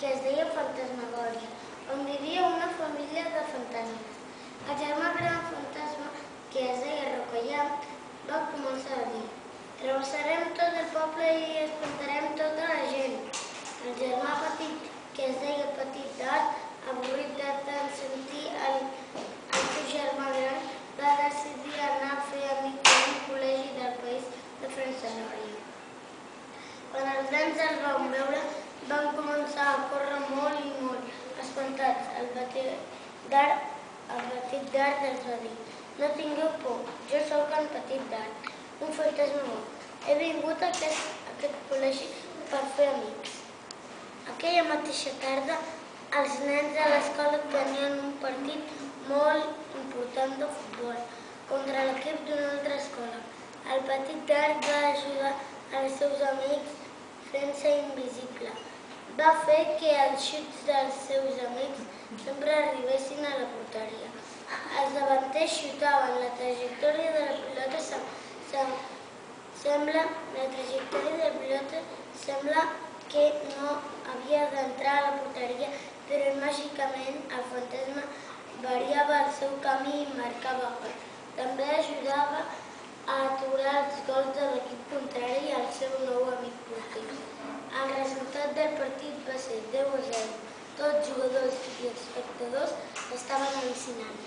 que es deia Fantasmagòria, on vivia una família de fantasmes. El germà gran fantasma, que es deia Rocallà, va començar a dir: travessarem tot el poble i espantarem tota la gent. El germà petit, que es deia Petit d'Art, avorrit de tant sentir el seu germà gran, va decidir anar a fer amics en un col·legi del país de Francesòria. Quan els nens el van veure, van començar a córrer molt i molt, espantats. El Petit d'Art els va dir: no tingueu por, jo sóc el Petit d'Art, un fantasma bo. He vingut a aquest col·legi per fer amics. Aquella mateixa tarda, els nens de l'escola tenien un partit molt important de futbol contra l'equip d'una altra escola. El Petit d'Art va ajudar els seus amics fent-se invisible. Va fer que els xuts dels seus amics sempre arribessin a la porteria. Els davanters xutaven. La trajectòria de la pilota sembla que no havia d'entrar a la porteria, però màgicament el fantasma variava el seu camí i marcava gol. També ajudava a aturar els gols de l'equip contrari i al seu nou amic porter. El resultat del partit va ser 10-0. Tots jugadors i espectadors estaven al·lucinant.